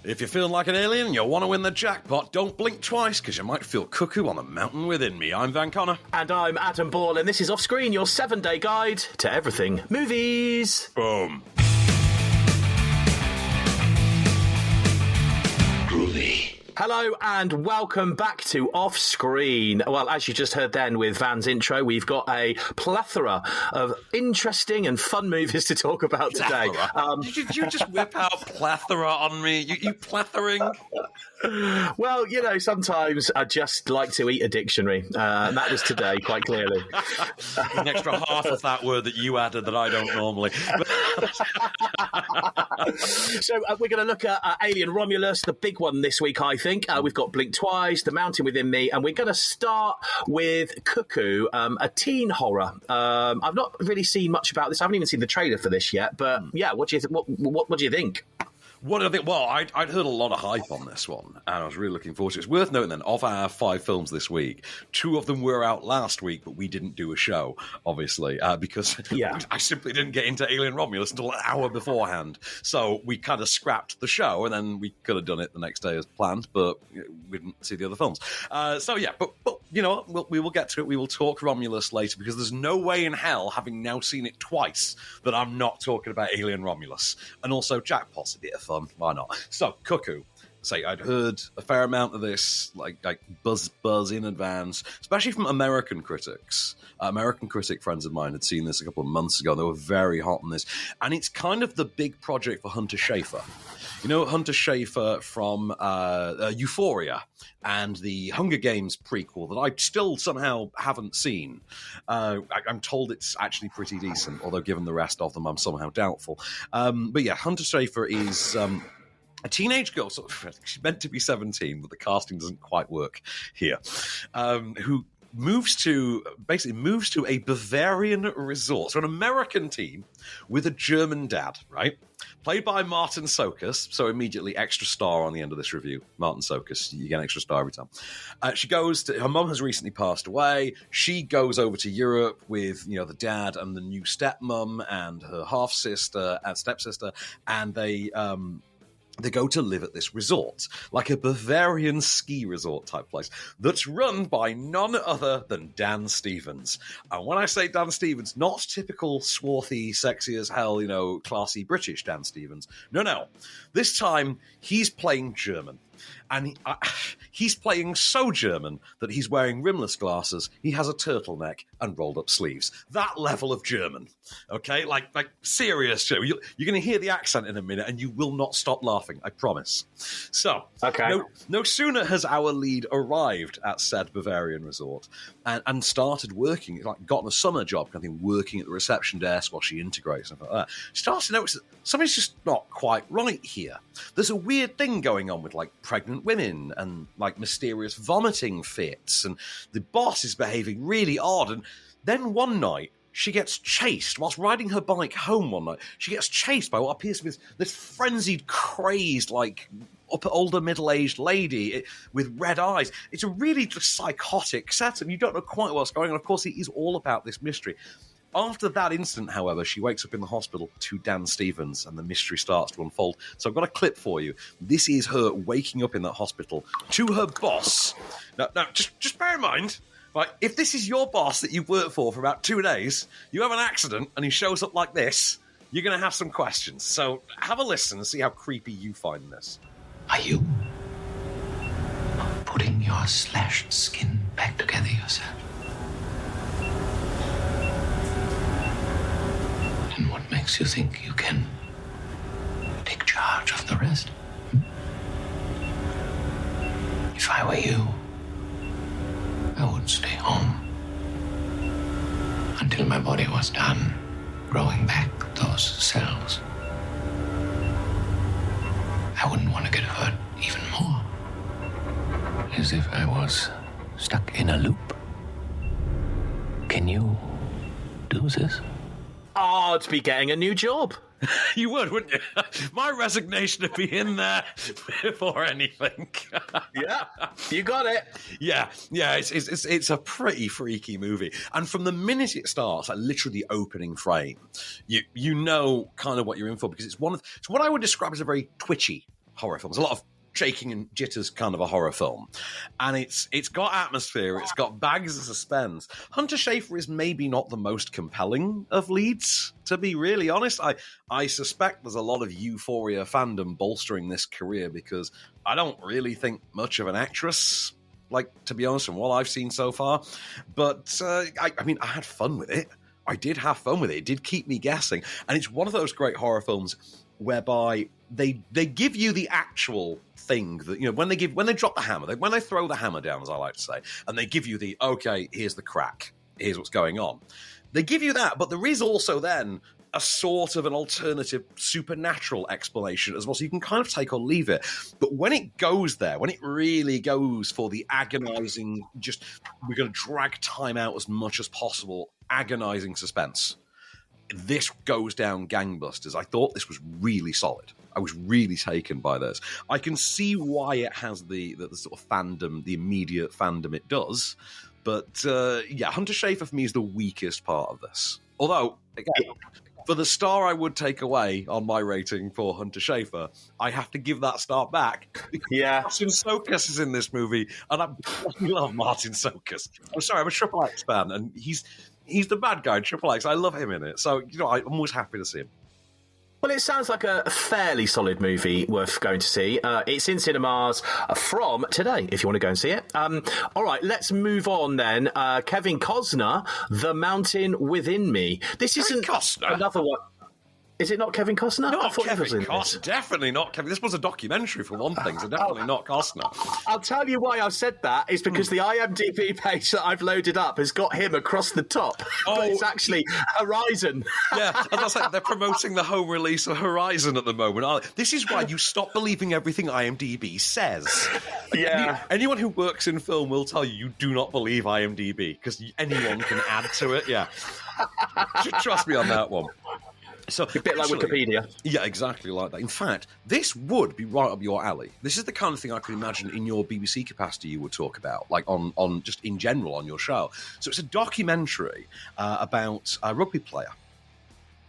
If you're feeling like an alien and you want to win the jackpot, don't blink twice, because you might feel cuckoo on the mountain within me. I'm Van Connor. And I'm Adam Ball, and this is Offscreen, your 7-day guide to everything movies. Boom. Groovy. Hello and welcome back to Offscreen. Well, as you just heard then with Van's intro, we've got a plethora of interesting and fun movies to talk about today. Did you just whip out plethora on me? You plethering? Well, you know, sometimes I just like to eat a dictionary, and that was today, quite clearly. An extra half of that word that you added that I don't normally. So we're going to look at Alien Romulus, the big one this week, I think. We've got Blink Twice, The Mountain Within Me, and we're going to start with Cuckoo, a teen horror. I've not really seen much about this. I haven't even seen the trailer for this yet, but yeah, what do you think? What do I think? Well, I'd heard a lot of hype on this one, and I was really looking forward to it. It's worth noting then, of our 5 films this week, 2 of them were out last week, but we didn't do a show, obviously, because I simply didn't get into Alien Romulus until an hour beforehand. So we kind of scrapped the show, and then we could have done it the next day as planned, but we didn't see the other films. So yeah, but you know, we will get to it. We will talk Romulus later, because there's no way in hell, having now seen it twice, that I'm not talking about Alien Romulus. And also Jackpot's a bit of fun. Why not? So, Cuckoo. I'd heard a fair amount of this, like buzz in advance, especially from American critics. American critic friends of mine had seen this a couple of months ago. They were very hot on this. And it's kind of the big project for Hunter Schafer. You know Hunter Schafer from Euphoria and the Hunger Games prequel that I still somehow haven't seen. I'm told it's actually pretty decent, although given the rest of them, I'm somehow doubtful. But yeah, Hunter Schafer is... a teenage girl, she's meant to be 17, but the casting doesn't quite work here, who moves to a Bavarian resort. So an American teen with a German dad, right? Played by Martin Sokus, so immediately extra star on the end of this review. Martin Sokus, you get an extra star every time. She goes to, her mum has recently passed away. She goes over to Europe with, you know, the dad and the new stepmom and her half-sister and stepsister, and they go to live at this resort, like a Bavarian ski resort type place, that's run by none other than Dan Stevens. And when I say Dan Stevens, not typical swarthy, sexy as hell, you know, classy British Dan Stevens. No. This time, he's playing German. And he's playing so German that he's wearing rimless glasses, he has a turtleneck and rolled up sleeves. That level of German, okay? Like serious German. You're going to hear the accent in a minute and you will not stop laughing, I promise. So, okay. No sooner has our lead arrived at said Bavarian resort and started working, like gotten a summer job, kind of thing, working at the reception desk while she integrates and stuff like that. She starts to notice that something's just not quite right here. There's a weird thing going on with, like, pregnant women and, like, mysterious vomiting fits, and the boss is behaving really odd. And then one night, she gets chased whilst riding her bike home one night. She gets chased by what appears to be this frenzied, crazed, like, older middle-aged lady with red eyes. It's a really just psychotic setup. You don't know quite what's going on. Of course, it is all about this mystery. After that incident, however, she wakes up in the hospital to Dan Stevens, and the mystery starts to unfold. So I've got a clip for you. This is her waking up in that hospital to her boss. Now just bear in mind, right, if this is your boss that you've worked for about 2 days, you have an accident, and he shows up like this, you're going to have some questions. So have a listen and see how creepy you find this. Are you putting your slashed skin back together yourself? And what makes you think you can take charge of the rest? If I were you, I would stay home until my body was done growing back those cells. I wouldn't want to get hurt even more. As if I was stuck in a loop. Can you do this? Oh, to be getting a new job. You would, wouldn't you? My resignation would be in there before anything. Yeah, you got it. Yeah, it's a pretty freaky movie. And from the minute it starts, like literally the opening frame, you know kind of what you're in for, because it's what I would describe as a very twitchy horror films, a lot of shaking and jitters kind of a horror film. And it's got atmosphere, it's got bags of suspense. Hunter Schafer is maybe not the most compelling of leads, to be really honest. I suspect there's a lot of Euphoria fandom bolstering this career because I don't really think much of an actress, like, to be honest, from what I've seen so far. But, I mean, I had fun with it. I did have fun with it. It did keep me guessing. And it's one of those great horror films whereby they give you the actual thing that, you know, when they drop the hammer, when they throw the hammer down, as I like to say, and they give you the, okay, here's the crack, here's what's going on. They give you that, but there is also then a sort of an alternative supernatural explanation as well, so you can kind of take or leave it. But when it goes there, when it really goes for the agonizing, just, we're going to drag time out as much as possible, agonizing suspense, this goes down gangbusters. I thought this was really solid. I was really taken by this. I can see why it has the sort of fandom, the immediate fandom it does. But Hunter Schafer for me is the weakest part of this. Although, again, for the star I would take away on my rating for Hunter Schafer, I have to give that star back. Yeah. Martin Sokus is in this movie, and I love Martin Sokus. I'm sorry, I'm a Triple X fan, and he's the bad guy in Triple X. I love him in it. So, you know, I'm always happy to see him. Well, it sounds like a fairly solid movie worth going to see. It's in cinemas from today, if you want to go and see it. All right, let's move on then. Kevin Costner, The Mountain Within Me. This isn't another one. Is it not Kevin Costner? Not Kevin Costner. Definitely not Kevin. This was a documentary for one thing, so definitely not Costner. I'll tell you why I've said that. It's because the IMDb page that I've loaded up has got him across the top. But it's actually Horizon. Yeah, as I said, they're promoting the home release of Horizon at the moment. This is why you stop believing everything IMDb says. Yeah. Anyone who works in film will tell you do not believe IMDb, because anyone can add to it. Yeah. Trust me on that one. So, a bit like Wikipedia. Yeah, exactly like that. In fact, this would be right up your alley. This is the kind of thing I could imagine in your BBC capacity you would talk about, like on just in general on your show. So it's a documentary about a rugby player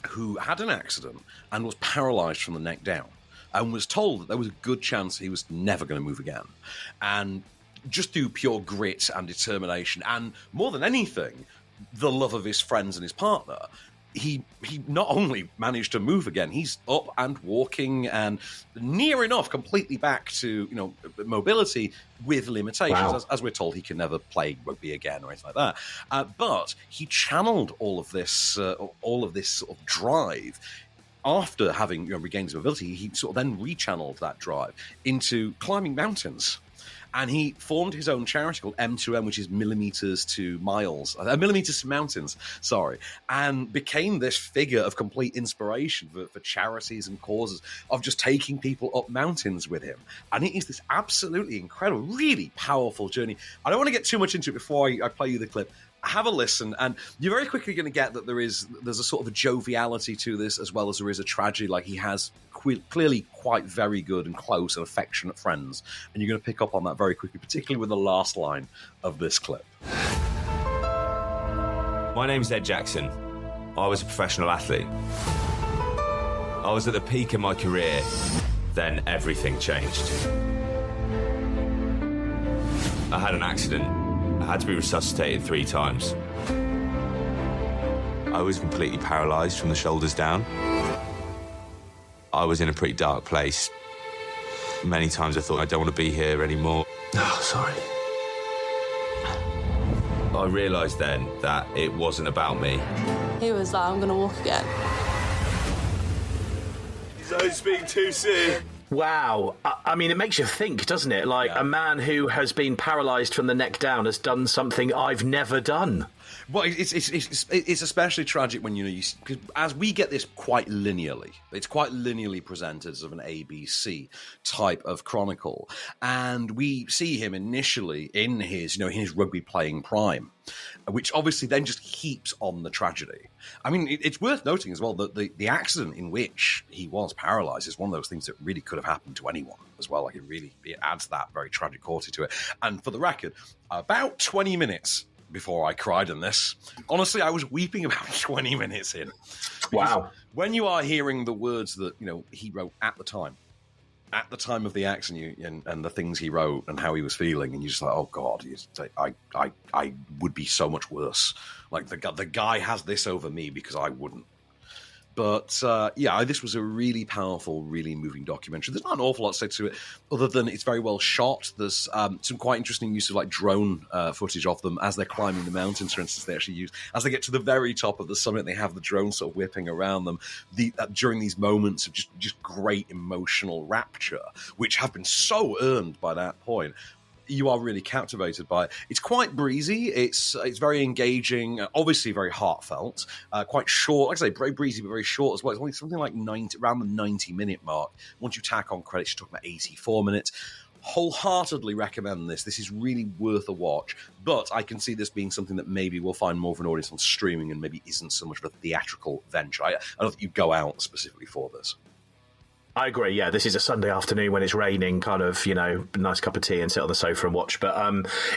who had an accident and was paralysed from the neck down and was told that there was a good chance he was never going to move again. And just through pure grit and determination and, more than anything, the love of his friends and his partner, he not only managed to move again, he's up and walking and near enough completely back to, you know, mobility with limitations. Wow. As we're told, he can never play rugby again or anything like that. But he channeled all of this sort of drive. After having, you know, regained his mobility, he sort of then rechanneled that drive into climbing mountains. And he formed his own charity called M2M, which is millimeters to mountains, and became this figure of complete inspiration for charities and causes of just taking people up mountains with him. And it is this absolutely incredible, really powerful journey. I don't want to get too much into it before I play you the clip. Have a listen, and you're very quickly going to get that there's a sort of a joviality to this, as well as there is a tragedy. Like, he has clearly quite very good and close and affectionate friends, and you're going to pick up on that very quickly, particularly with the last line of this clip. My name's Ed Jackson. I was a professional athlete. I was at the peak of my career, then everything changed. I had an accident. I had to be resuscitated 3 times. I was completely paralysed from the shoulders down. I was in a pretty dark place. Many times I thought, I don't want to be here anymore. Oh, sorry. I realised then that it wasn't about me. He was like, I'm going to walk again. Don't speak too soon. Wow. I mean, it makes you think, doesn't it? Like, a man who has been paralysed from the neck down has done something I've never done. Well, it's especially tragic when, you know, cause as we get this quite linearly, it's quite linearly presented as of an ABC type of chronicle, and we see him initially in his rugby playing prime, which obviously then just heaps on the tragedy. I mean, it's worth noting as well that the accident in which he was paralysed is one of those things that really could have happened to anyone as well. Like, it adds that very tragic quality to it. And for the record, about 20 minutes before I cried in this. Honestly, I was weeping about 20 minutes in. Wow. When you are hearing the words that, you know, he wrote at the time, at the time of the accident and the things he wrote and how he was feeling, and you're just like, oh God, I would be so much worse. Like the guy has this over me because I wouldn't. But this was a really powerful, really moving documentary. There's not an awful lot to say to it, other than it's very well shot. There's some quite interesting use of like drone footage of them as they're climbing the mountains. For instance, they actually use, as they get to the very top of the summit, they have the drone sort of whipping around them. During these moments of just great emotional rapture, which have been so earned by that point. You are really captivated by it. It's quite breezy. It's very engaging. Obviously, very heartfelt. Quite short. Like I say, very breezy, but very short as well. It's only something like around the 90-minute mark. Once you tack on credits, you're talking about 84 minutes. Wholeheartedly recommend this. This is really worth a watch. But I can see this being something that maybe will find more of an audience on streaming and maybe isn't so much of a theatrical venture. I don't think you'd go out specifically for this. I agree, yeah. This is a Sunday afternoon when it's raining, kind of, nice cup of tea and sit on the sofa and watch. But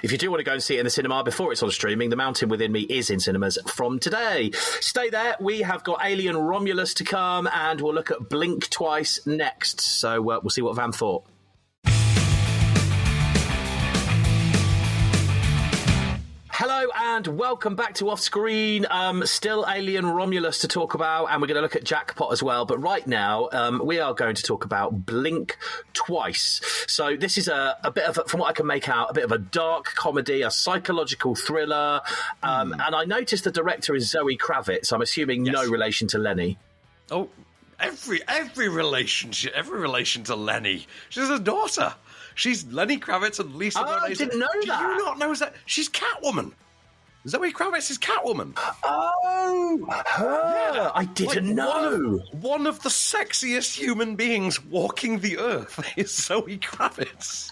if you do want to go and see it in the cinema before it's on streaming, The Mountain Within Me is in cinemas from today. Stay there. We have got Alien Romulus to come, and we'll look at Blink Twice next. So we'll see what Van thought. Hello and welcome back to Off Screen. Still Alien Romulus to talk about, and we're going to look at Jackpot as well. But right now, we are going to talk about Blink Twice. So this is a bit of, from what I can make out, a bit of a dark comedy, a psychological thriller. And I noticed the director is Zoe Kravitz. I'm assuming no relation to Lenny. Oh, every relation to Lenny. She's a daughter. She's Lenny Kravitz and Lisa Bonet. I didn't know that. Do you not know that? She's Catwoman. Zoe Kravitz is Catwoman. Oh, her. Yeah. I didn't know. One of the sexiest human beings walking the earth is Zoe Kravitz.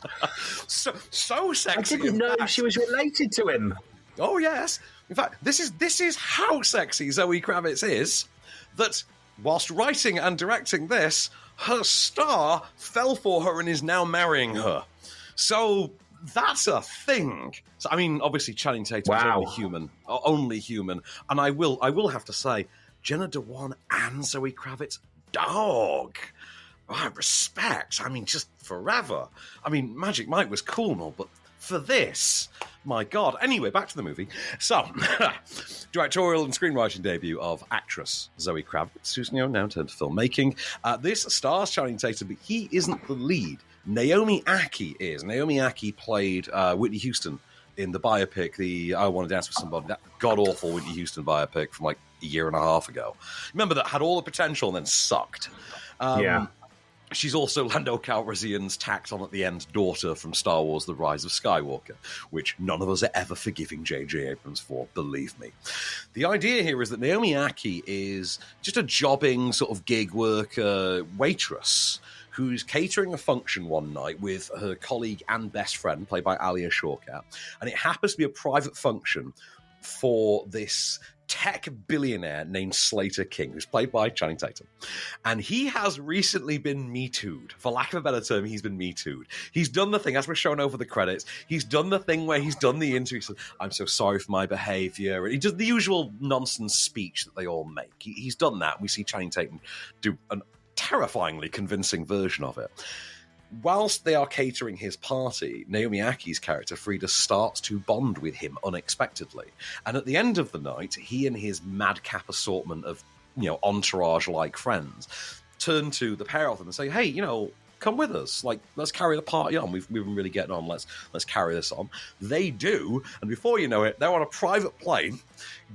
so sexy. I didn't know she was related to him. Oh, yes. In fact, this is how sexy Zoe Kravitz is, that whilst writing and directing this, her star fell for her and is now marrying her. So that's a thing. So, I mean, obviously Channing Tatum is only human. And I will have to say, Jenna Dewan and Zoe Kravitz, dog. I respect. I mean, just forever. I mean, Magic Mike was cool and all, but for this, my God. Anyway, back to the movie. So, directorial and screenwriting debut of actress Zoe Kravitz, who's now turned to filmmaking. This stars Channing Tatum, but he isn't the lead. Naomi Ackie is. Naomi Ackie played Whitney Houston in the biopic, the I Want to Dance with Somebody, that god-awful Whitney Houston biopic from like a year and a half ago. Remember, that had all the potential and then sucked. Yeah. She's also Lando Calrissian's tacked on at the end daughter from Star Wars The Rise of Skywalker, which none of us are ever forgiving J.J. Abrams for, believe me. The idea here is that Naomi Ackie is just a jobbing sort of gig worker waitress who's catering a function one night with her colleague and best friend, played by Alia Shawkat, and it happens to be a private function for this tech billionaire named Slater King, who's played by Channing Tatum. And he has recently been Me Too'd. For lack of a better term, he's been Me Too'd. He's done the thing, as we're showing over the credits, he's done the thing where he's done the interview, he said, I'm so sorry for my behaviour. And he does the usual nonsense speech that they all make. He's done that. We see Channing Tatum do a terrifyingly convincing version of it. Whilst they are catering his party, Naomi Akkie's character, Frida, starts to bond with him unexpectedly. And at the end of the night, he and his madcap assortment of, entourage-like friends turn to the pair of them and say, hey, come with us. Like, let's carry the party on. We've been really getting on. Let's carry this on. They do, and before you know it, they're on a private plane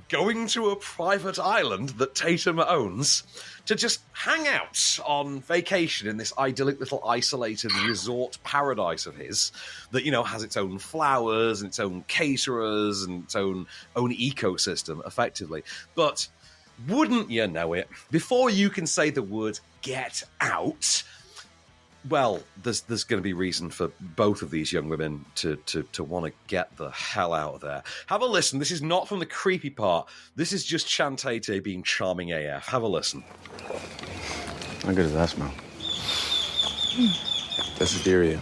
going to a private island that Tatum owns to just hang out on vacation in this idyllic little isolated resort paradise of his that, has its own flowers and its own caterers and its own ecosystem, effectively. But wouldn't you know it, before you can say the word get out, well, there's going to be reason for both of these young women to want to get the hell out of there. Have a listen. This is not from the creepy part. This is just Chantate being charming AF. Have a listen. How good does that smell? That's Asteria.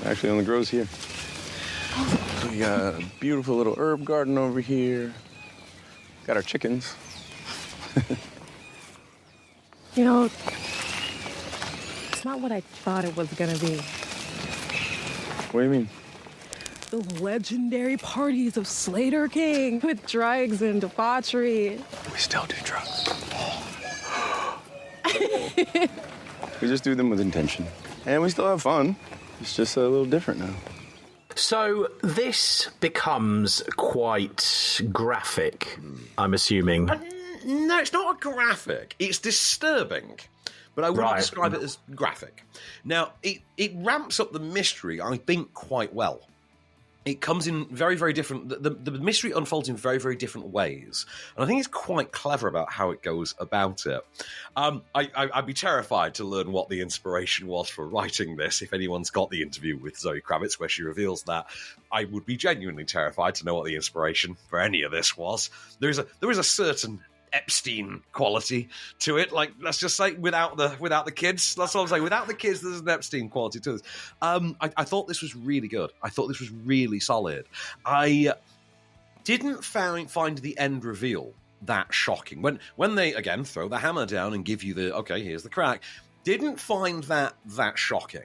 Actually only grows here. So we got a beautiful little herb garden over here. Got our chickens. It's not what I thought it was gonna be. What do you mean? The legendary parties of Slater King with drugs and debauchery. We still do drugs. We just do them with intention. And we still have fun. It's just a little different now. So this becomes quite graphic, I'm assuming. No, it's not a graphic. It's disturbing. But I wouldn't describe it as graphic. Now, it ramps up the mystery, I think, quite well. It comes in very, very different... The mystery unfolds in very, very different ways. And I think it's quite clever about how it goes about it. I'd be terrified to learn what the inspiration was for writing this. If anyone's got the interview with Zoe Kravitz where she reveals that, I would be genuinely terrified to know what the inspiration for any of this was. There is a certain Epstein quality to it. Like, let's just say without the kids. That's what I'm saying. Without the kids, there's an Epstein quality to this. I thought this was really good. I thought this was really solid. I didn't find the end reveal that shocking. When they, again, throw the hammer down and give you the, okay, here's the crack, didn't find that shocking.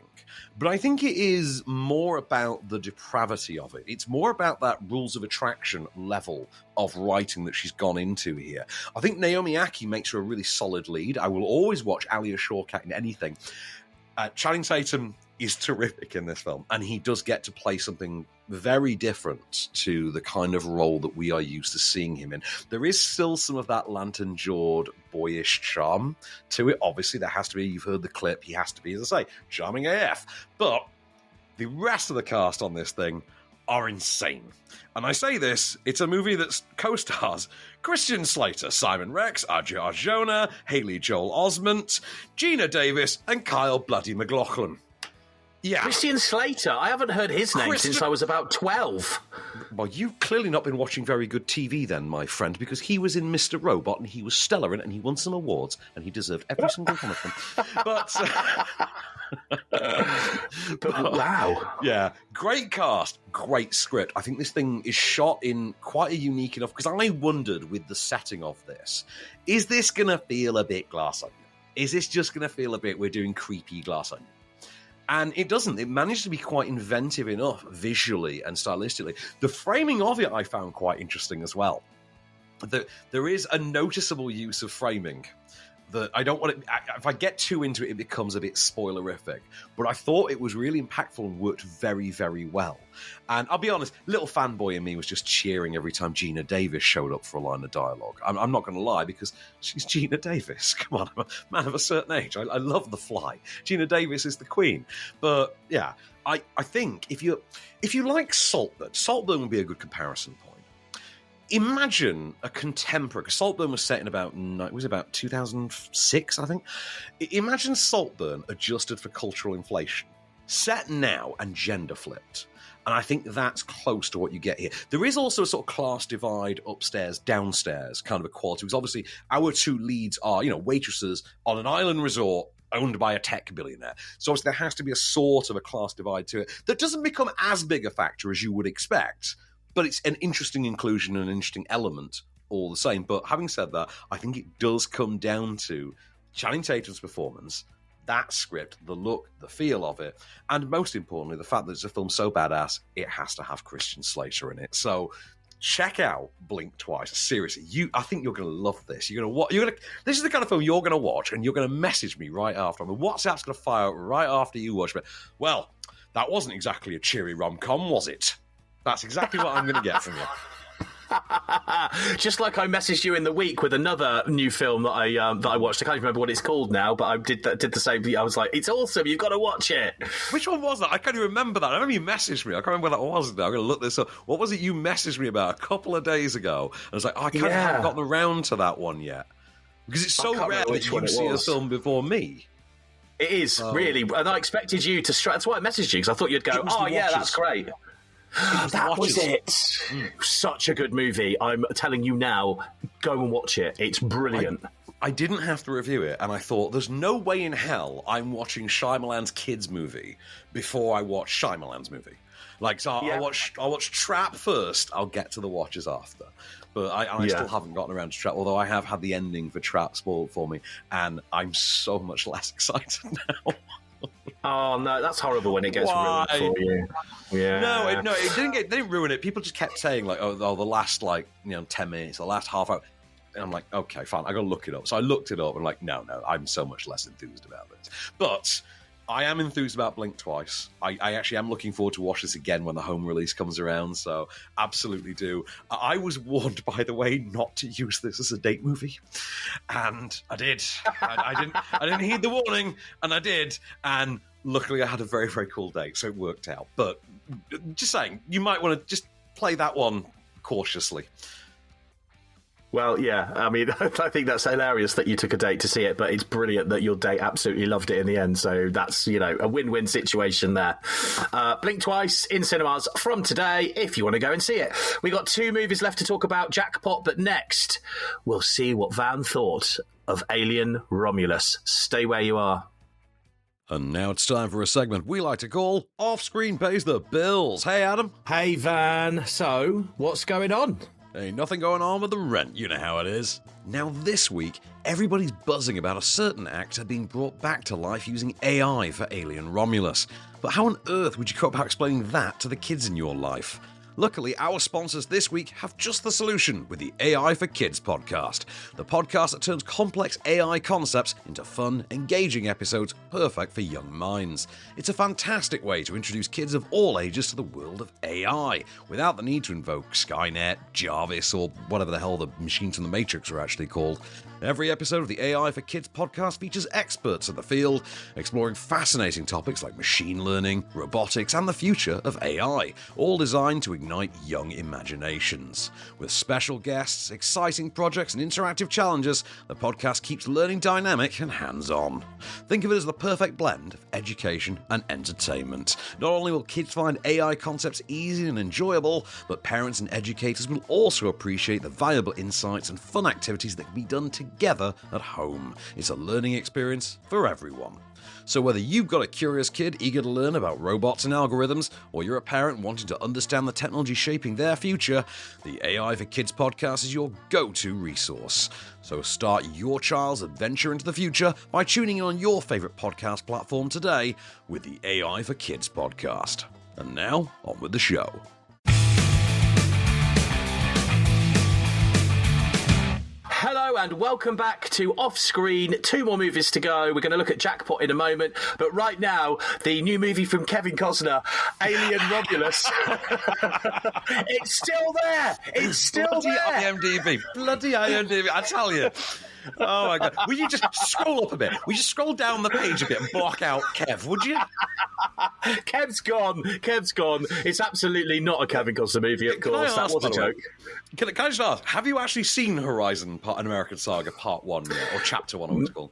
But I think it is more about the depravity of it. It's more about that rules of attraction level of writing that she's gone into here. I think Naomi Ackie makes her a really solid lead. I will always watch Alia Shawkat in anything. Channing Tatum is terrific in this film, and he does get to play something very different to the kind of role that we are used to seeing him in. There is still some of that lantern-jawed, boyish charm to it. Obviously, there has to be, you've heard the clip, he has to be, as I say, charming AF. But the rest of the cast on this thing are insane. And I say this, it's a movie that co-stars Christian Slater, Simon Rex, Adria Arjona, Haley Joel Osment, Gina Davis, and Kyle Bloody McLaughlin. Yeah. Christian Slater. I haven't heard his name since I was about 12. Well, you've clearly not been watching very good TV then, my friend, because he was in Mr. Robot and he was stellar in it and he won some awards and he deserved every single one of them. But wow. Yeah, great cast, great script. I think this thing is shot in quite a unique enough, because I wondered with the setting of this, is this going to feel a bit Glass Onion? Is this just going to feel a bit, we're doing creepy Glass Onion? And it doesn't. It managed to be quite inventive enough visually and stylistically. The framing of it I found quite interesting as well. There is a noticeable use of framing that I don't want it. If I get too into it, it becomes a bit spoilerific. But I thought it was really impactful and worked very, very well. And I'll be honest, little fanboy in me was just cheering every time Gina Davis showed up for a line of dialogue. I'm not going to lie, because she's Gina Davis. Come on, I'm a man of a certain age. I love The Fly. Gina Davis is the queen. But yeah, I think if you like Saltburn would be a good comparison point. Imagine a contemporary, because Saltburn was set in about 2006, I think. Imagine Saltburn adjusted for cultural inflation, set now and gender flipped. And I think that's close to what you get here. There is also a sort of class divide upstairs, downstairs kind of equality, because obviously our two leads are, waitresses on an island resort owned by a tech billionaire. So obviously there has to be a sort of a class divide to it that doesn't become as big a factor as you would expect. But it's an interesting inclusion and an interesting element all the same. But having said that, I think it does come down to Channing Tatum's performance, that script, the look, the feel of it, and most importantly, the fact that it's a film so badass, it has to have Christian Slater in it. So check out Blink Twice. Seriously, I think you're going to love this. This is the kind of film you're going to watch, and you're going to message me right after. I mean, WhatsApp's going to fire up right after you watch it. Well, that wasn't exactly a cheery rom-com, was it? That's exactly what I'm going to get from you. Just like I messaged you in the week with another new film that I watched. I can't even remember what it's called now, but I did the same. I was like, "It's awesome! You've got to watch it." Which one was that? I can't even remember that. I remember you messaged me. I can't remember what that was now. I'm going to look this up. What was it you messaged me about a couple of days ago? And I was like, I haven't gotten around to that one yet, because it's so rare that you see a film before me. It is really, and I expected you to. That's why I messaged you, because I thought you'd go, "Oh yeah, that's great." That was it. Such a good movie. I'm telling you now, go and watch it. It's brilliant. I didn't have to review it, and I thought, there's no way in hell I'm watching Shyamalan's kids movie before I watch Shyamalan's movie. I'll watch Trap first. I'll get to the watches after. But I still haven't gotten around to Trap, although I have had the ending for Trap spoiled for me, and I'm so much less excited now. Oh no, that's horrible when it gets Why? ruined for you. Yeah. No, it didn't get. They didn't ruin it. People just kept saying like, "Oh, the last 10 minutes, the last half hour." And I'm like, okay, fine. I got to look it up. So I looked it up and like, no, I'm so much less enthused about this. But I am enthused about Blink Twice. I actually am looking forward to watch this again when the home release comes around. So absolutely do. I was warned, by the way, not to use this as a date movie, and I did. I didn't heed the warning, and I did. And luckily, I had a very, very cool date, so it worked out. But just saying, you might want to just play that one cautiously. Well, yeah, I mean, I think that's hilarious that you took a date to see it, but it's brilliant that your date absolutely loved it in the end. So that's, a win-win situation there. Blink Twice in cinemas from today, if you want to go and see it. We got 2 movies left to talk about, Jackpot, but next, we'll see what Van thought of Alien Romulus. Stay where you are. And now it's time for a segment we like to call Off-Screen Pays the Bills. Hey, Adam. Hey, Van. So, what's going on? Ain't nothing going on with the rent, you know how it is. Now this week, everybody's buzzing about a certain actor being brought back to life using AI for Alien Romulus. But how on earth would you go about explaining that to the kids in your life? Luckily, our sponsors this week have just the solution with the AI for Kids podcast, the podcast that turns complex AI concepts into fun, engaging episodes perfect for young minds. It's a fantastic way to introduce kids of all ages to the world of AI, without the need to invoke Skynet, Jarvis, or whatever the hell the machines from the Matrix are actually called. Every episode of the AI for Kids podcast features experts in the field, exploring fascinating topics like machine learning, robotics, and the future of AI, all designed to ignite young imaginations. With special guests, exciting projects, and interactive challenges, the podcast keeps learning dynamic and hands-on. Think of it as the perfect blend of education and entertainment. Not only will kids find AI concepts easy and enjoyable, but parents and educators will also appreciate the valuable insights and fun activities that can be done together at home. It's a learning experience for everyone. So whether you've got a curious kid eager to learn about robots and algorithms, or you're a parent wanting to understand the technology shaping their future, the AI for Kids podcast is your go-to resource. So start your child's adventure into the future by tuning in on your favourite podcast platform today with the AI for Kids podcast. And now, on with the show. Hello and welcome back to Off Screen. 2 more movies to go. We're going to look at Jackpot in a moment. But right now, the new movie from Kevin Costner, Alien Romulus. It's still there. It's still Bloody there. IMDb. Bloody IMDb. I tell you. Oh my God. Will you just scroll up a bit? Will you just scroll down the page a bit and block out Kev, would you? Kev's gone. Kev's gone. It's absolutely not a Kevin Costner movie, of course. That was a joke. Can I just ask, have you actually seen Horizon, An American Saga Part 1 yet? Or Chapter 1, or what it's called?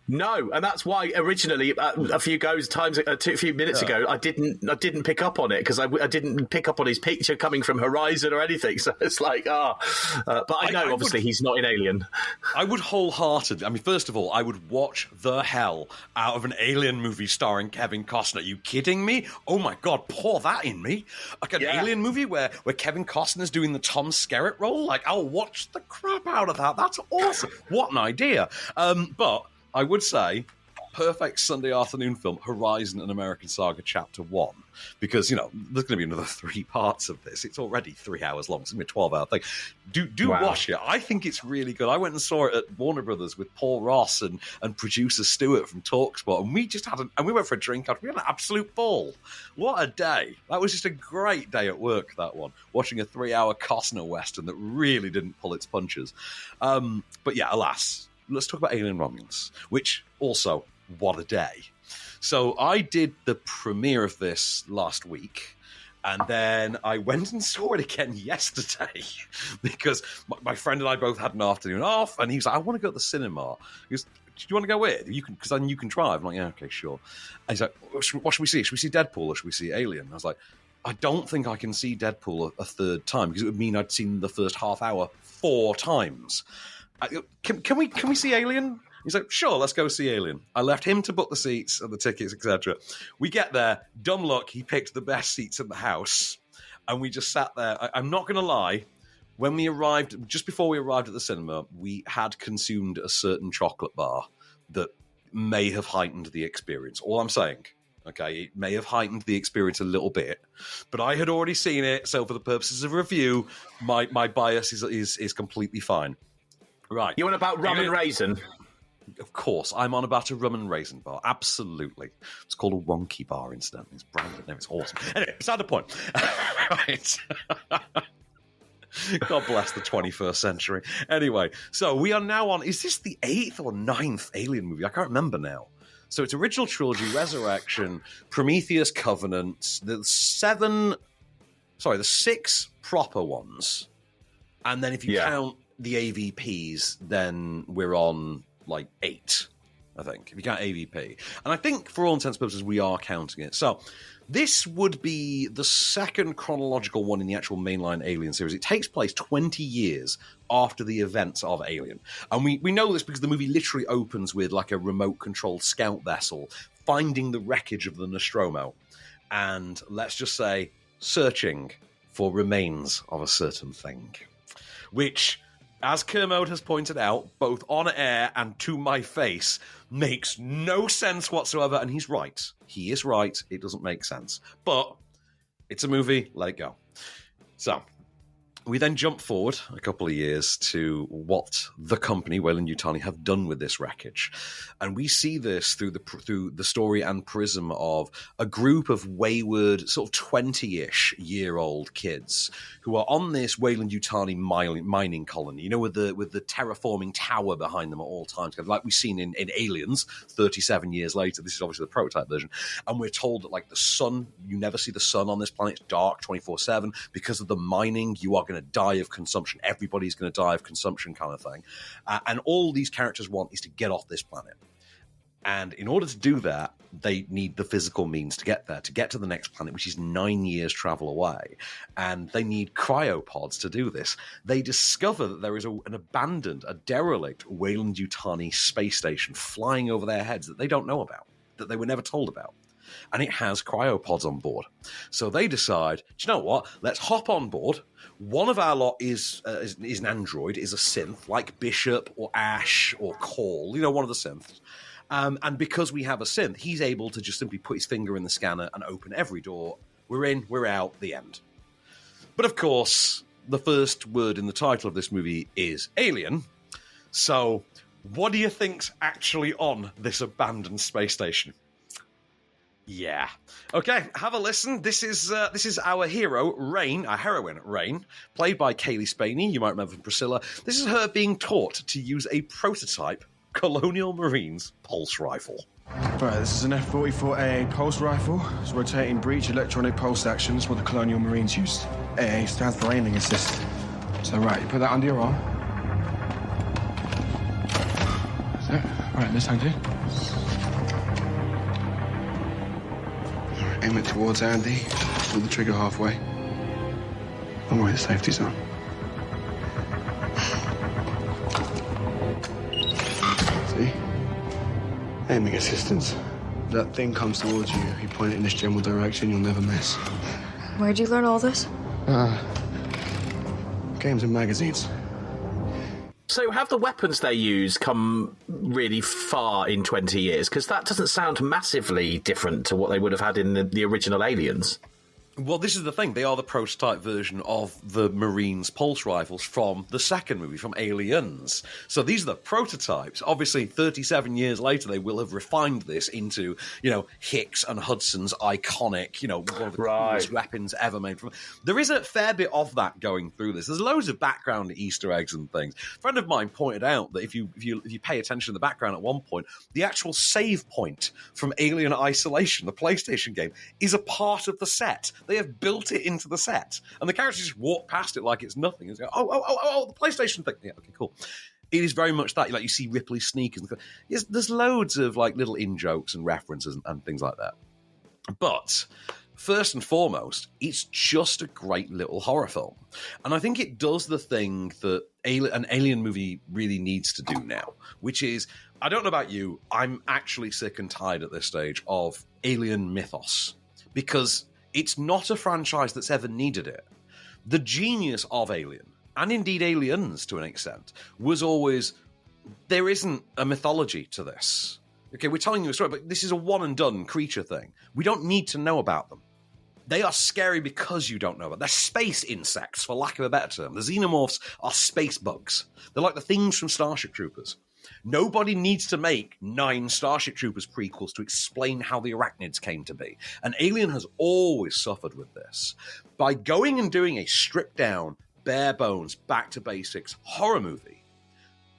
No, and that's why originally a few minutes ago I didn't pick up on it because I didn't pick up on his picture coming from Horizon or anything. So it's like but I know obviously he's not in Alien. I would wholeheartedly. I mean, first of all, I would watch the hell out of an Alien movie starring Kevin Costner. Are you kidding me? Oh my God, pour that in me! Like an Alien movie where Kevin Costner's doing the Tom Skerritt role. Like I'll watch the crap out of that. That's awesome. What an idea! But I would say, perfect Sunday afternoon film, Horizon and American Saga Chapter 1. Because, there's going to be another 3 parts of this. It's already 3 hours long. It's going to be a 12-hour thing. Do watch it. I think it's really good. I went and saw it at Warner Brothers with Paul Ross and producer Stuart from TalkSpot. And we just and we went for a drink after. We had an absolute ball. What a day. That was just a great day at work, that one. Watching a 3-hour Costner Western that really didn't pull its punches. But yeah, alas. Let's talk about Alien Romulus, which also, what a day. So I did the premiere of this last week, and then I went and saw it again yesterday because my friend and I both had an afternoon off, and he was like, I want to go to the cinema. He goes, do you want to go with? Because then you can drive. I'm like, yeah, okay, sure. And he's like, what should we see? Should we see Deadpool or should we see Alien? I was like, I don't think I can see Deadpool a third time because it would mean I'd seen the first half hour 4 times. Can we see Alien? He's like, sure, let's go see Alien. I left him to book the seats and the tickets, etc. We get there, dumb luck, he picked the best seats in the house, and we just sat there. I'm not going to lie, when we arrived, just before we arrived at the cinema, we had consumed a certain chocolate bar that may have heightened the experience. All I'm saying, Okay, it may have heightened the experience a little bit, but I had already seen it, so for the purposes of review, my bias is completely fine. Right. You want about rum and raisin? Of course, I'm on about a rum and raisin bar. Absolutely. It's called a wonky bar, incidentally. It's branded name. It's awesome. Anyway, beside the point. Right. God bless the 21st century. Anyway, so we are now on, is this the 8th or 9th Alien movie? I can't remember now. So it's original trilogy, Resurrection, Prometheus, Covenant, the 6 proper ones. And then if you count the AVPs, then we're on like 8, I think, if you count AVP. And I think for all intents and purposes, we are counting it. So this would be the second chronological one in the actual mainline Alien series. It takes place 20 years after the events of Alien. And we know this because the movie literally opens with like a remote-controlled scout vessel finding the wreckage of the Nostromo. And let's just say, searching for remains of a certain thing. Which, as Kermode has pointed out, both on air and to my face, makes no sense whatsoever. And he's right. He is right. It doesn't make sense. But it's a movie. Let it go. So we then jump forward a couple of years to what the company, Weyland-Yutani, have done with this wreckage. And we see this through the story and prism of a group of wayward, sort of 20-ish year-old kids who are on this Weyland-Yutani mining colony, with the terraforming tower behind them at all times, like we've seen in Aliens 37 years later. This is obviously the prototype version. And we're told that, like, the sun, you never see the sun on this planet. It's dark 24/7. Because of the mining, you are going to die of consumption. Everybody's going to die of consumption, kind of thing. And all these characters want is to get off this planet. And in order to do that, they need the physical means to get there, to get to the next planet, which is 9 years travel away. And they need cryopods to do this. They discover that there is an abandoned, a derelict Weyland-Yutani space station flying over their heads that they don't know about, that they were never told about. And it has cryopods on board. So they decide, do you know what? Let's hop on board. One of our lot is an android, is a synth, like Bishop or Ash or Call, one of the synths. And because we have a synth, he's able to just simply put his finger in the scanner and open every door. We're in, we're out, the end. But of course, the first word in the title of this movie is Alien. So what do you think's actually on this abandoned space station? Yeah. Okay, have a listen. This is our hero, Rain, our heroine, Rain, played by Kaylee Spaney. You might remember from Priscilla. This is her being taught to use a prototype Colonial Marines pulse rifle. Right, this is an F-44AA pulse rifle. It's rotating breech electronic pulse action. It's what the Colonial Marines used. AA stands for aiming assist. So, right, you put that under your arm. That's it. Right, this hand here. Aim it towards Andy. Pull the trigger halfway. Don't worry, the safety's on. See? Aiming assistance. That thing comes towards you. You point it in this general direction, you'll never miss. Where'd you learn all this? Games and magazines. So have the weapons they use come really far in 20 years? Because that doesn't sound massively different to what they would have had in the original Aliens. Well, this is the thing. They are the prototype version of the Marines pulse rifles from the second movie, from Aliens. So these are the prototypes. Obviously, 37 years later, they will have refined this into, Hicks and Hudson's iconic, one of the coolest weapons ever made. There is a fair bit of that going through this. There's loads of background Easter eggs and things. A friend of mine pointed out that if you pay attention to the background at one point, the actual save point from Alien Isolation, the PlayStation game, is a part of the set. They have built it into the set. And the characters just walk past it like it's nothing. It's like, oh, the PlayStation thing. Yeah, okay, cool. It is very much that. Like, you see Ripley's sneakers. There's loads of like little in-jokes and references and things like that. But first and foremost, it's just a great little horror film. And I think it does the thing that an Alien movie really needs to do now, which is, I don't know about you, I'm actually sick and tired at this stage of Alien mythos. Because it's not a franchise that's ever needed it. The genius of Alien, and indeed Aliens to an extent, was always, there isn't a mythology to this. Okay, we're telling you a story, but this is a one-and-done creature thing. We don't need to know about them. They are scary because you don't know about them. They're space insects, for lack of a better term. The xenomorphs are space bugs. They're like the things from Starship Troopers. Nobody needs to make 9 Starship Troopers prequels to explain how the arachnids came to be. And Alien has always suffered with this. By going and doing a stripped-down, bare-bones, back-to-basics horror movie,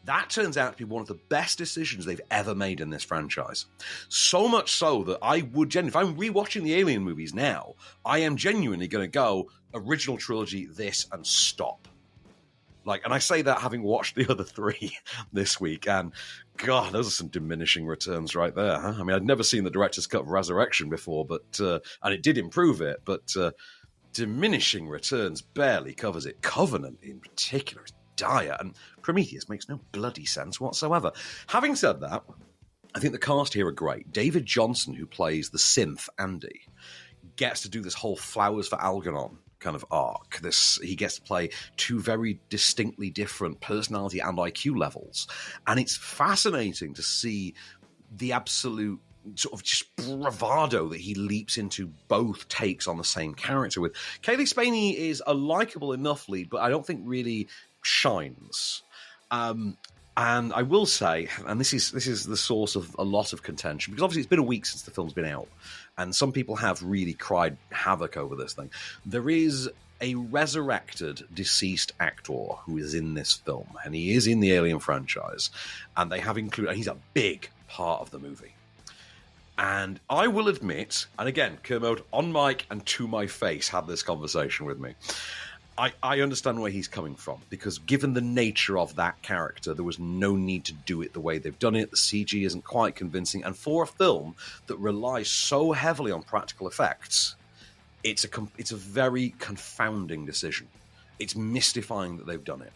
that turns out to be one of the best decisions they've ever made in this franchise. So much so that I would genuinely, if I'm rewatching the Alien movies now, I am genuinely going to go original trilogy, this, and stop. And I say that having watched the other 3 this week, and God, those are some diminishing returns right there. Huh? I mean, I'd never seen the director's cut of Resurrection before, but and it did improve it, but diminishing returns barely covers it. Covenant, in particular, is dire, and Prometheus makes no bloody sense whatsoever. Having said that, I think the cast here are great. David Johnson, who plays the synth Andy, gets to do this whole Flowers for Algernon kind of arc. He gets to play 2 very distinctly different personality and IQ levels, and it's fascinating to see the absolute sort of just bravado that he leaps into both takes on the same character with. Kaylee Spaney is a likable enough lead, but I don't think really shines. And I will say, and this is the source of a lot of contention, because obviously it's been a week since the film's been out, and some people have really cried havoc over this thing. There is a resurrected deceased actor who is in this film, and he is in the Alien franchise, and they have included, and he's a big part of the movie. And I will admit, and again, Kermode, on mic and to my face, had this conversation with me. I understand where he's coming from, because given the nature of that character, there was no need to do it the way they've done it. The CG isn't quite convincing, and for a film that relies so heavily on practical effects, it's a very confounding decision. It's mystifying that they've done it.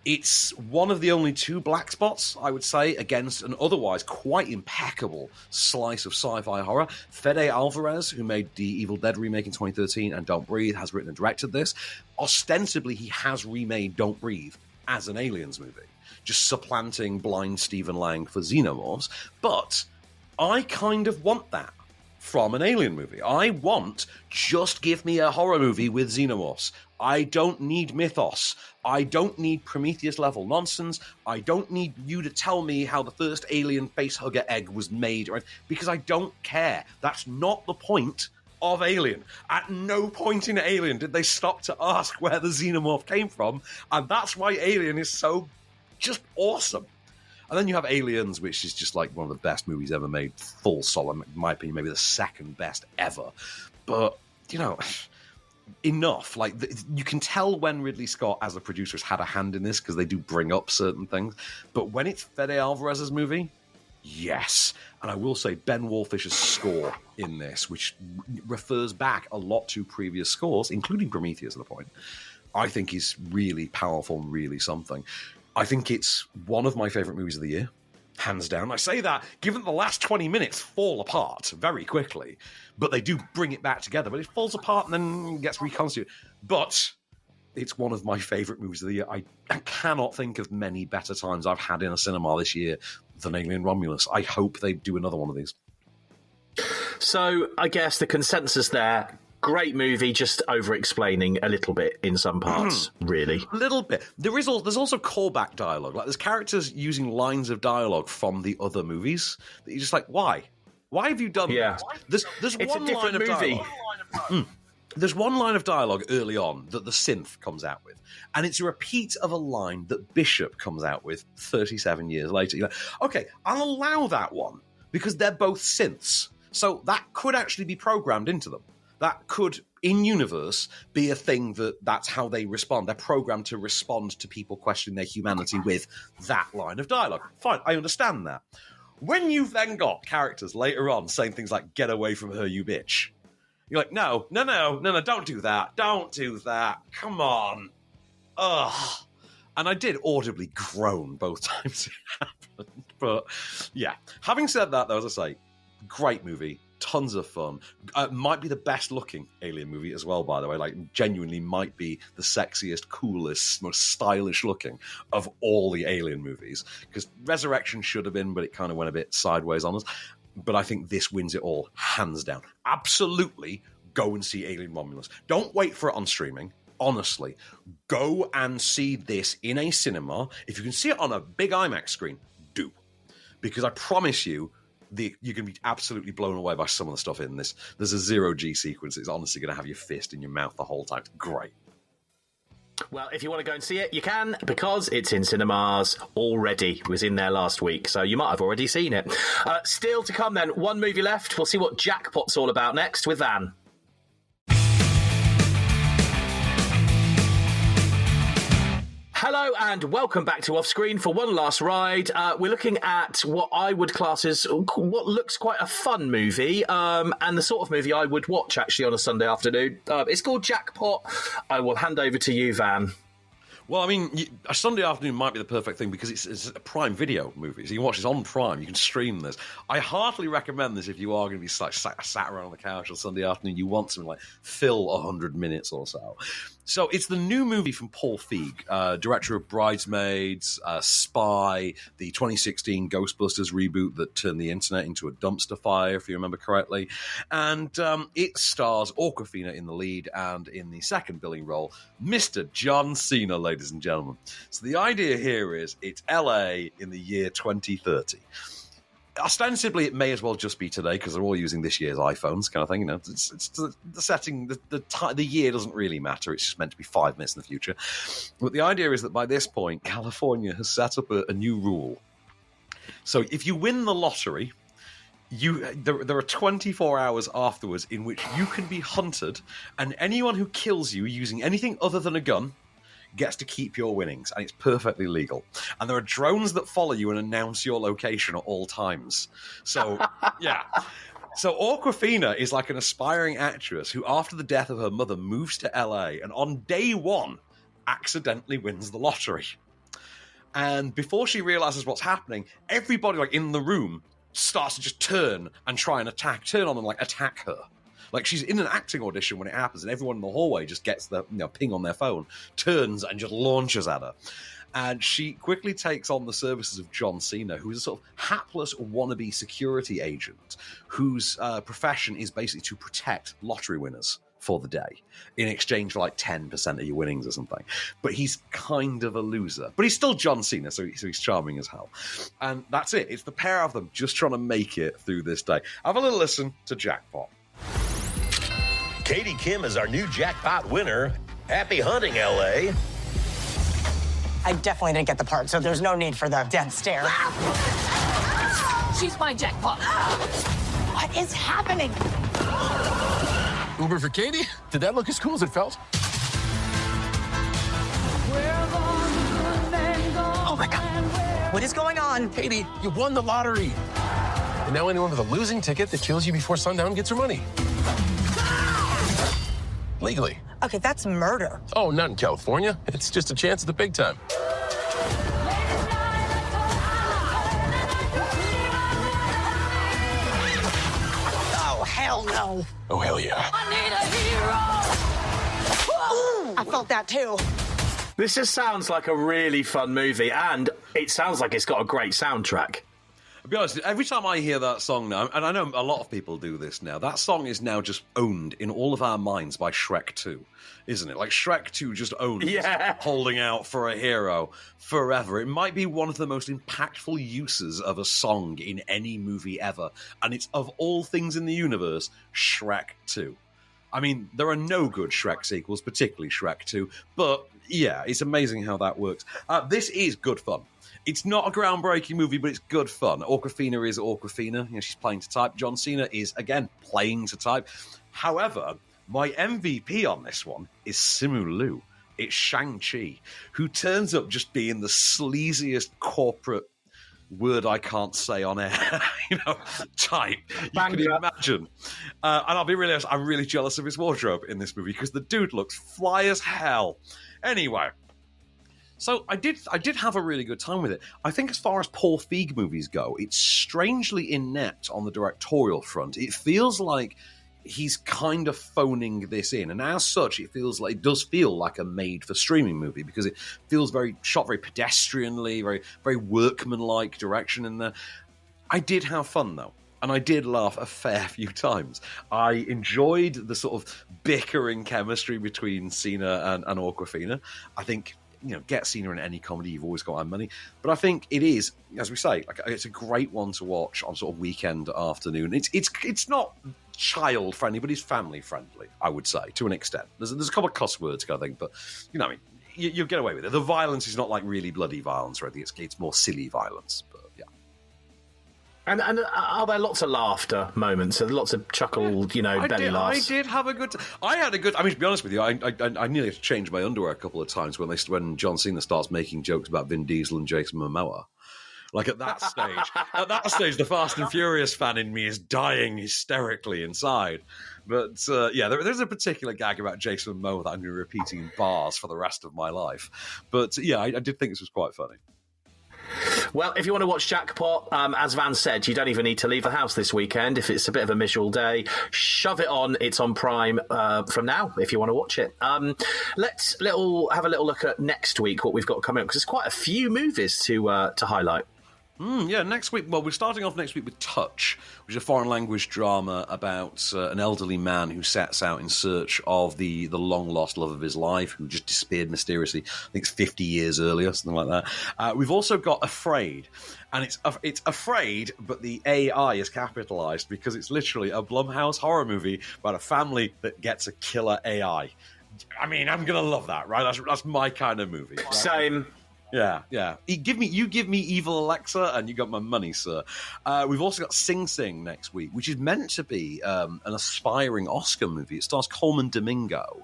It's one of the only 2 black spots, I would say, against an otherwise quite impeccable slice of sci-fi horror. Fede Alvarez, who made the Evil Dead remake in 2013 and Don't Breathe, has written and directed this. Ostensibly, he has remade Don't Breathe as an Aliens movie, just supplanting blind Stephen Lang for xenomorphs. But I kind of want that from an Alien movie. I want, just give me a horror movie with xenomorphs. I don't need mythos. I don't need Prometheus-level nonsense. I don't need you to tell me how the first alien facehugger egg was made, right? Because I don't care. That's not the point of Alien. At no point in Alien did they stop to ask where the xenomorph came from, and that's why Alien is so just awesome. And then you have Aliens, which is just like one of the best movies ever made, full solid, in my opinion, maybe the second best ever. But, enough. You can tell when Ridley Scott, as a producer, has had a hand in this, because they do bring up certain things. But when it's Fede Alvarez's movie, yes. And I will say Ben Wallfish's score in this, which refers back a lot to previous scores, including Prometheus at the point, I think is really powerful and really something. I think it's one of my favourite movies of the year, hands down. I say that given the last 20 minutes fall apart very quickly, but they do bring it back together. But it falls apart and then gets reconstituted. But it's one of my favourite movies of the year. I cannot think of many better times I've had in a cinema this year than Alien Romulus. I hope they do another one of these. So I guess the consensus there, great movie, just over-explaining a little bit in some parts, really. A little bit. There's also callback dialogue. There's characters using lines of dialogue from the other movies that you're just like, why? Why have you done that? There's it's one a different line of movie. dialogue. There's one line of dialogue early on that the synth comes out with, and it's a repeat of a line that Bishop comes out with 37 years later. You're like, okay, I'll allow that one, because they're both synths. So that could actually be programmed into them. That could, in universe, be a thing that's how they respond. They're programmed to respond to people questioning their humanity with that line of dialogue. Fine, I understand that. When you've then got characters later on saying things like, get away from her, you bitch. You're like, no, don't do that. Don't do that. Come on. Ugh. And I did audibly groan both times it happened. But, yeah. Having said that, though, as I say, great movie. tons of fun. Might be the best looking Alien movie as well, by the way. Like, genuinely might be the sexiest, coolest, most stylish looking of all the Alien movies. Because Resurrection should have been, but it kind of went a bit sideways on us. But I think this wins it all, hands down. Absolutely go and see Alien Romulus. Don't wait for it on streaming. Honestly, go and see this in a cinema. If you can see it on a big IMAX screen, do. Because I promise you, you're going to be absolutely blown away by some of the stuff in this. There's a 0G sequence. It's honestly going to have your fist in your mouth the whole time. It's great. Well, if you want to go and see it, you can, because it's in cinemas already. It was in there last week, so you might have already seen it. Still to come then, one movie left. We'll see what Jackpot's all about next with Van. Hello and welcome back to Offscreen for one last ride. We're looking at what I would class as what looks quite a fun movie, and the sort of movie I would watch actually on a Sunday afternoon. It's called Jackpot. I will hand over to you, Van. Well, I mean, a Sunday afternoon might be the perfect thing because it's a Prime Video movie. So you can watch this on Prime. You can stream this. I heartily recommend this if you are going to be sat around on the couch on Sunday afternoon. You want something like fill 100 minutes or so. So it's the new movie from Paul Feig, director of Bridesmaids, Spy, the 2016 Ghostbusters reboot that turned the internet into a dumpster fire, if you remember correctly. And it stars Awkwafina in the lead and in the second billing role, Mr. John Cena, ladies and gentlemen. So the idea here is it's LA in the year 2030. Ostensibly, it may as well just be today because they're all using this year's iPhones, kind of thing. You know, it's the setting, the year doesn't really matter. It's just meant to be 5 minutes in the future. But the idea is that by this point, California has set up a new rule. So if you win the lottery, there are 24 hours afterwards in which you can be hunted, and anyone who kills you using anything other than a gun gets to keep your winnings, and it's perfectly legal. And there are drones that follow you and announce your location at all times. So, yeah. So Awkwafina is like an aspiring actress who, after the death of her mother, moves to LA and on day one accidentally wins the lottery. And before she realizes what's happening, everybody like in the room starts to just turn and try and turn on and like attack her. Like, she's in an acting audition when it happens, and everyone in the hallway just gets the ping on their phone, turns and just launches at her. And she quickly takes on the services of John Cena, who is a sort of hapless wannabe security agent whose profession is basically to protect lottery winners for the day in exchange for like 10% of your winnings or something. But he's kind of a loser. But he's still John Cena, so he's charming as hell. And that's it. It's the pair of them just trying to make it through this day. Have a little listen to Jackpot. Katie Kim is our new jackpot winner. Happy hunting, L.A. I definitely didn't get the part, so there's no need for the death stare. She's my jackpot. What is happening? Uber for Katie? Did that look as cool as it felt? Oh my God. What is going on? Katie, you won the lottery. And now anyone with a losing ticket that kills you before sundown gets her money. Legally. Okay, that's murder. Oh, not in California. It's just a chance at the big time. Oh, hell no. Oh, hell yeah. I need a hero. Ooh, I felt that too. This just sounds like a really fun movie, and it sounds like it's got a great soundtrack. To be honest, every time I hear that song now, and I know a lot of people do this now, that song is now just owned in all of our minds by Shrek 2, isn't it? Like, Shrek 2 just owns Holding Out for a Hero forever. It might be one of the most impactful uses of a song in any movie ever, and it's, of all things in the universe, Shrek 2. I mean, there are no good Shrek sequels, particularly Shrek 2, but yeah, it's amazing how that works. This is good fun. It's not a groundbreaking movie, but it's good fun. Awkwafina is Awkwafina. You know, she's playing to type. John Cena is, again, playing to type. However, my MVP on this one is Simu Liu. It's Shang-Chi, who turns up just being the sleaziest corporate word I can't say on air, type. You can imagine. And I'll be really honest, I'm really jealous of his wardrobe in this movie because the dude looks fly as hell. Anyway, So I did have a really good time with it. I think as far as Paul Feig movies go, it's strangely inept on the directorial front. It feels like he's kind of phoning this in, and as such, it does feel like a made-for-streaming movie because it feels shot very pedestrianly, very very workmanlike direction in there. I did have fun though, and I did laugh a fair few times. I enjoyed the sort of bickering chemistry between Cena and Awkwafina. I think, get Cena in any comedy, you've always got our money. But I think it is, as we say, it's a great one to watch on sort of weekend afternoon. It's not child friendly, but it's family friendly, I would say, to an extent. There's a couple of cuss words, I think, but you get away with it. The violence is not like really bloody violence or anything. It's more silly violence, but yeah. And are there lots of laughter moments? Lots of chuckle, belly laughs? I did have a good. I had a good. I mean, to be honest with you, I nearly had to change my underwear a couple of times when John Cena starts making jokes about Vin Diesel and Jason Momoa. Like at that stage, the Fast and Furious fan in me is dying hysterically inside. But there's a particular gag about Jason Momoa that I'm going to be repeating in bars for the rest of my life. But yeah, I did think this was quite funny. Well, if you want to watch Jackpot, as Van said, you don't even need to leave the house this weekend. If it's a bit of a miserable day, shove it on. It's on Prime from now, if you want to watch it. Let's have a little look at next week, what we've got coming up, because there's quite a few movies to highlight. Next week. Well, we're starting off next week with Touch, which is a foreign language drama about an elderly man who sets out in search of the long-lost love of his life, who just disappeared mysteriously. I think it's 50 years earlier, something like that. We've also got Afraid, and it's Afraid, but the AI is capitalized because it's literally a Blumhouse horror movie about a family that gets a killer AI. I mean, I'm going to love that, right? That's my kind of movie. Right? Same. Yeah. You give me Evil Alexa, and you got my money, sir. We've also got Sing Sing next week, which is meant to be an aspiring Oscar movie. It stars Coleman Domingo.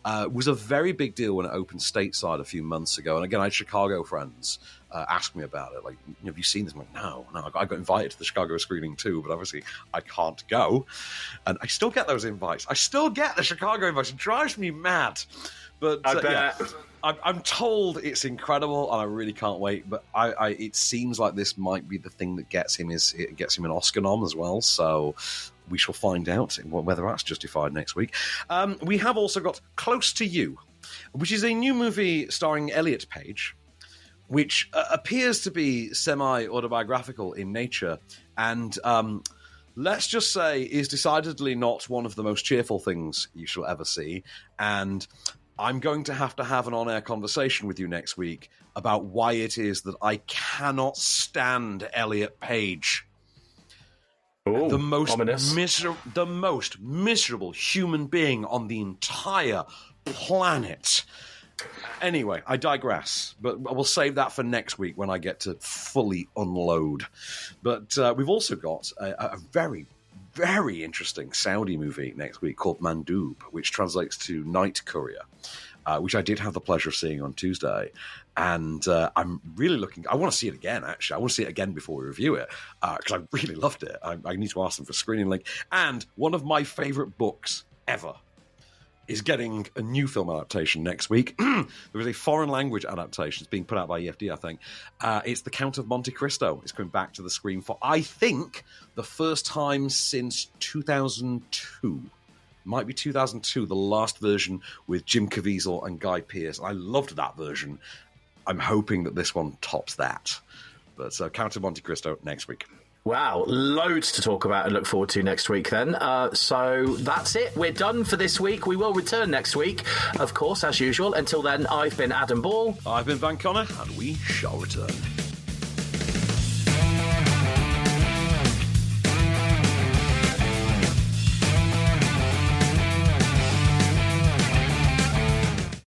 It was a very big deal when it opened stateside a few months ago. And again, I had Chicago friends ask me about it. Like, have you seen this? I'm like, no. I got invited to the Chicago screening too, but obviously I can't go. And I still get those invites. I still get the Chicago invites. It drives me mad. But I bet. I'm told it's incredible, and I really can't wait. But it seems like this might be the thing that gets him an Oscar nom as well. So we shall find out whether that's justified next week. We have also got Close to You, which is a new movie starring Elliot Page, which appears to be semi-autobiographical in nature, and let's just say is decidedly not one of the most cheerful things you shall ever see. And I'm going to have an on-air conversation with you next week about why it is that I cannot stand Elliot Page. Ooh, the most miserable human being on the entire planet. Anyway, I digress, but we'll save that for next week when I get to fully unload. But we've also got a very, very interesting Saudi movie next week called Mandoob, which translates to Night Courier, which I did have the pleasure of seeing on Tuesday. And I'm really I want to see it again, actually. I want to see it again before we review it, because I really loved it. I need to ask them for a screening link. And one of my favourite books ever is getting a new film adaptation next week. There is a foreign language adaptation. It's being put out by EFD, I think. It's The Count of Monte Cristo. It's coming back to the screen for, I think, the first time since 2002. Might be 2002, the last version with Jim Caviezel and Guy Pearce. I loved that version. I'm hoping that this one tops that. But Count of Monte Cristo next week. Wow, loads to talk about and look forward to next week then. So that's it. We're done for this week. We will return next week, of course, as usual. Until then, I've been Adam Ball. I've been Van Connor, and we shall return.